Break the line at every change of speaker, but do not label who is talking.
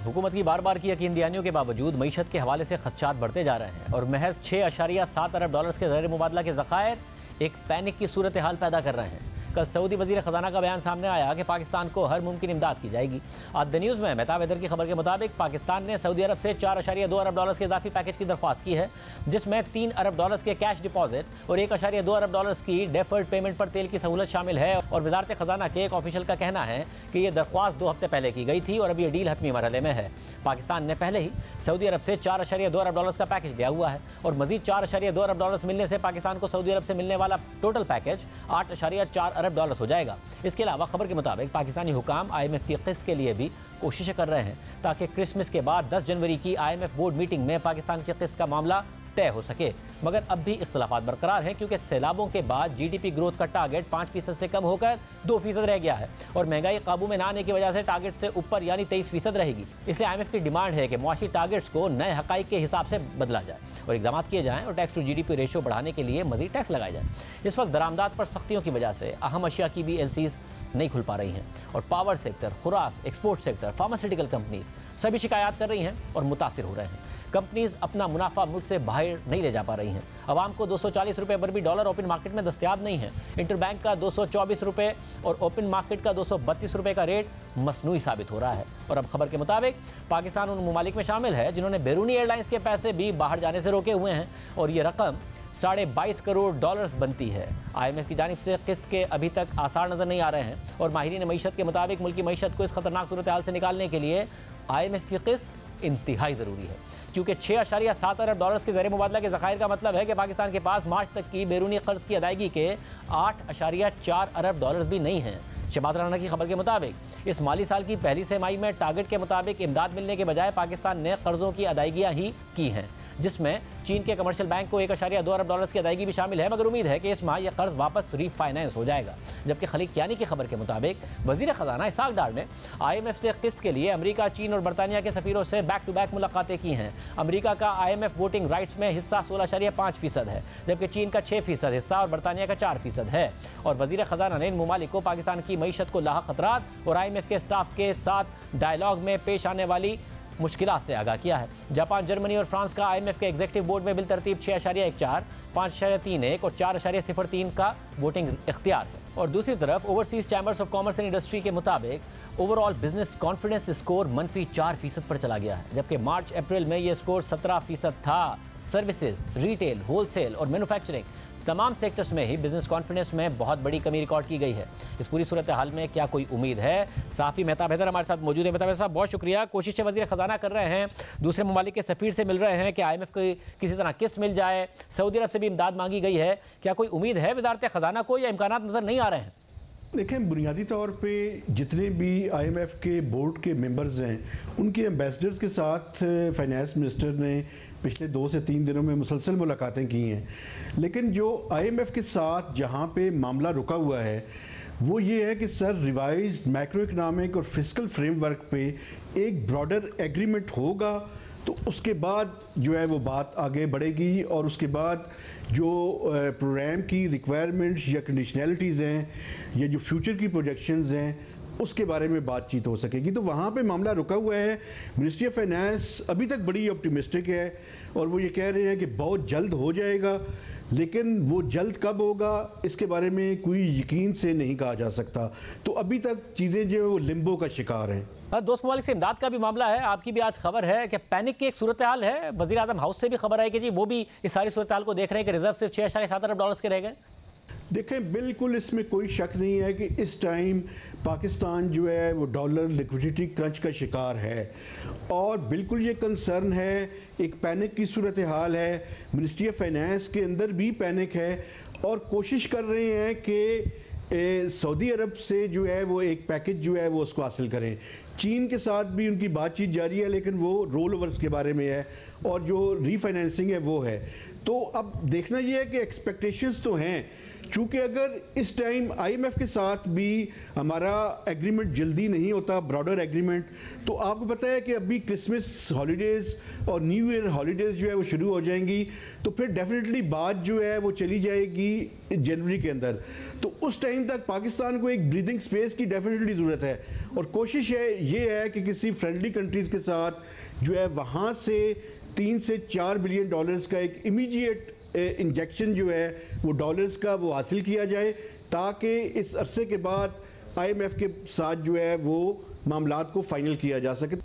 हुकूमत की बार बार की यकीन दहानियों के बावजूद मईशत के हवाले से खदशात बढ़ते जा रहे हैं और महज 6.7 अरब डॉलर्स के ज़र मुबादला के ज़खायर एक पैनिक की सूरत हाल पैदा कर रहे हैं। कल सऊदी वजीर ख़जाना का बयान सामने आया कि पाकिस्तान को हर मुमकिन इमदाद की जाएगी। आज द न्यूज़ में मेहताब हैदर की खबर के मुताबिक पाकिस्तान ने सऊदी अरब से 4.2 अरब डॉलर्स के इजाफी पैकेज की दरख्वास्त की है, जिसमें 3 अरब डॉलर्स के कैश डिपॉजिट और 1.2 अरब डॉलर्स की डेफर्ड पेमेंट पर तेल की सहूलत शामिल है। और वजारत ख़जाना के एक ऑफिशियल का कहना है कि यह दरख्वास्त 2 हफ्ते पहले की गई थी और अब यह डील हतमी मरहले में है। पाकिस्तान ने पहले ही सऊदी अरब से 4.2 अरब डॉलर्स का पैकेज लिया हुआ है और मजीद 4.2 अरब डॉलर्स मिलने से पाकिस्तान को सऊदी अरब से मिलने वाला टोटल पैकेज 8.4 अरब डॉलर्स हो जाएगा। इसके अलावा खबर के मुताबिक पाकिस्तानी हुकाम IMF की किस्त के लिए भी कोशिशें कर रहे हैं ताकि क्रिसमस के बाद 10 जनवरी की IMF बोर्ड मीटिंग में पाकिस्तान की किस्त का मामला तय हो सके। मगर अब भी इख्तलाफात बरकरार हैं क्योंकि सैलाबों के बाद GDP ग्रोथ का टारगेट 5% से कम होकर 2% रह गया है और महंगाई काबू में न आने की वजह से टारगेट से ऊपर यानी 23% रहेगी। इसलिए IMF की डिमांड है कि मुआशी टारगेट्स को नए हकाइक के हिसाब से बदला जाए और इकदाम किए जाएँ और टैक्स टू GDP रेशियो बढ़ाने के लिए मजीद टैक्स लगाए जाए। इस वक्त दरामदात पर सख्तियों की वजह से अहम अशिया की भी LCs नहीं खुल पा रही हैं और पावर सेक्टर, खुराक, एक्सपोर्ट सेक्टर, फार्मास्यूटिकल कंपनी सभी शिकायत कर रही हैं और मुतासिर हो रहे हैं। कंपनीज अपना मुनाफा मुल्क से बाहर नहीं ले जा पा रही हैं। आवाम को 240 रुपये पर भी डॉलर ओपन मार्केट में दस्तयाब नहीं है। इंटरबैंक का 224 रुपये और ओपन मार्केट का 232 रुपये का रेट मसनूई साबित हो रहा है। और अब खबर के मुताबिक पाकिस्तान उन ममालिक में शामिल है जिन्होंने बैरूनी एयरलाइंस के पैसे भी बाहर जाने से रोके हुए हैं और ये रकम 22.5 करोड़ डॉलर्स बनती है। IMF की जानिब से किस्त के अभी तक आसार नज़र नहीं आ रहे हैं और माहिरीन मईशत के मुताबिक मुल्की मईशत को इस खतरनाक सूरत हाल से निकालने के लिए IMF की किस्त इंतहाई ज़रूरी है क्योंकि 6.7 अरब डॉलर्स के ज़र मुबादला के ज़खायर का मतलब है कि पाकिस्तान के पास मार्च तक की बैरूनी कर्ज की अदायगी के 8.4 अरब डॉलर्स भी नहीं हैं। शबात राना की खबर के मुताबिक इस माली साल की पहली तिमाही में टारगेट के मुताबिक इमदाद मिलने के बजाय पाकिस्तान ने कर्जों की अदायगियाँ ही की हैं, जिसमें चीन के कमर्शियल बैंक को 1.2 अरब डॉलर्स की अदायगी भी शामिल है। मगर उम्मीद है कि इस माह यह कर्ज वापस रीफाइनेंस हो जाएगा। जबकि खलीक यानी की खबर के मुताबिक वजीर ख़जाना इसाक डार ने IMF से किस्त के लिए अमेरिका, चीन और बरतानिया के सफीरों से बैक टू बैक मुलाकातें की हैं। अमेरिका का IMF वोटिंग राइट्स में हिस्सा 16.5% है, जबकि चीन का 6% हिस्सा और बरतानिया का 4% है। और वजीर ख़जाना ने इन ममालिक को पाकिस्तान की मईशत को लाहक खतरात और IMF के स्टाफ के साथ डायलॉग में पेश आने वाली मुश्किलात से आगाह किया है। जापान, जर्मनी और फ्रांस का IMF के एग्जीक्यूटिव बोर्ड में बिल तरतीब 6.14, 5.31 और 4.03 का वोटिंग इख्तियार है। और दूसरी तरफ overseas chambers of commerce and industry के मुताबिक ओवरऑल बिजनेस कॉन्फिडेंस स्कोर -4% पर चला गया है, जबकि मार्च अप्रैल में यह स्कोर 17% था। सर्विसेज, रिटेल, होलसेल और मैन्युफैक्चरिंग तमाम सेक्टर्स में ही बिजनेस कॉन्फिडेंस में बहुत बड़ी कमी रिकॉर्ड की गई है। इस पूरी सूरत हाल में क्या कोई उम्मीद है? साफ़ी मेहताब हैदर हमारे साथ मौजूद है। मेहताब साहब, बहुत शुक्रिया। कोशिशें वज़ीर ख़जाना कर रहे हैं, दूसरे ममालिक के सफ़ीर से मिल रहे हैं कि IMF को किसी तरह किस्त मिल जाए। सऊदी अरब से भी इमदाद मांगी गई है। क्या कोई उम्मीद है वज़ारत ख़जाना को या इम्कानात नज़र नहीं आ रहे हैं?
देखें, बुनियादी तौर पे जितने भी IMF के बोर्ड के मेंबर्स हैं, उनके एम्बेसडर्स के साथ फाइनेंस मिनिस्टर ने पिछले 2 से 3 दिनों में मुसलसल मुलाकातें की हैं। लेकिन जो IMF के साथ जहाँ पे मामला रुका हुआ है वो ये है कि सर रिवाइज्ड मैक्रो इकनॉमिक और फिस्कल फ्रेमवर्क पे एक ब्रॉडर एग्रीमेंट होगा तो उसके बाद जो है वो बात आगे बढ़ेगी और उसके बाद जो प्रोग्राम की रिक्वायरमेंट्स या कंडीशनैलिटीज़ हैं या जो फ्यूचर की प्रोजेक्शंस हैं उसके बारे में बातचीत हो सकेगी। तो वहाँ पे मामला रुका हुआ है। मिनिस्ट्री ऑफ फाइनेंस अभी तक बड़ी ऑप्टिमिस्टिक है और वो ये कह रहे हैं कि बहुत जल्द हो जाएगा, लेकिन वो जल्द कब होगा इसके बारे में कोई यकीन से नहीं कहा जा सकता। तो अभी तक चीज़ें जो है वो लिम्बो का शिकार हैं।
दोस्त ममालिक से इमदाद का भी मामला है। आपकी भी आज खबर है कि पैनिक की एक सूरत हाल है। वज़ीर आज़म हाउस से भी खबर है कि जी वो भी इस सारी सूरत हाल को देख रहे हैं कि रिजर्व सिर्फ 6.7 अरब डॉलर्स के रह गए।
देखें, बिल्कुल इसमें कोई शक नहीं है कि इस टाइम पाकिस्तान जो है वो डॉलर लिक्विडिटी क्रंच का शिकार है और बिल्कुल ये कंसर्न है। एक पैनिक की सूरत हाल है। मिनिस्ट्री ऑफ फाइनेंस के अंदर भी पैनिक है और कोशिश कर रहे हैं कि सऊदी अरब से जो है वो एक पैकेज जो है वो उसको हासिल करें। चीन के साथ भी उनकी बातचीत जारी है, लेकिन वो रोल ओवर्स के बारे में है और जो रीफाइनेंसिंग है वो है। तो अब देखना ये है कि एक्सपेक्टेशंस तो हैं, चूँकि अगर इस टाइम IMF के साथ भी हमारा एग्रीमेंट जल्दी नहीं होता, ब्रॉडर एग्रीमेंट, तो आपको पता है कि अभी क्रिसमस हॉलीडेज़ और न्यू ईयर हॉलीडेज़ जो है वो शुरू हो जाएंगी, तो फिर डेफिनेटली बात जो है वो चली जाएगी जनवरी के अंदर। तो उस टाइम तक पाकिस्तान को एक ब्रीदिंग स्पेस की डेफिनेटली ज़रूरत है, और कोशिश है कि किसी फ्रेंडली कंट्रीज़ के साथ जो है वहाँ से 3 से 4 बिलियन डॉलर्स का एक इमीडिएट इंजेक्शन जो है वो डॉलर्स का वो हासिल किया जाए, ताकि इस अरसे के बाद IMF के साथ जो है वो मामलात को फाइनल किया जा सके।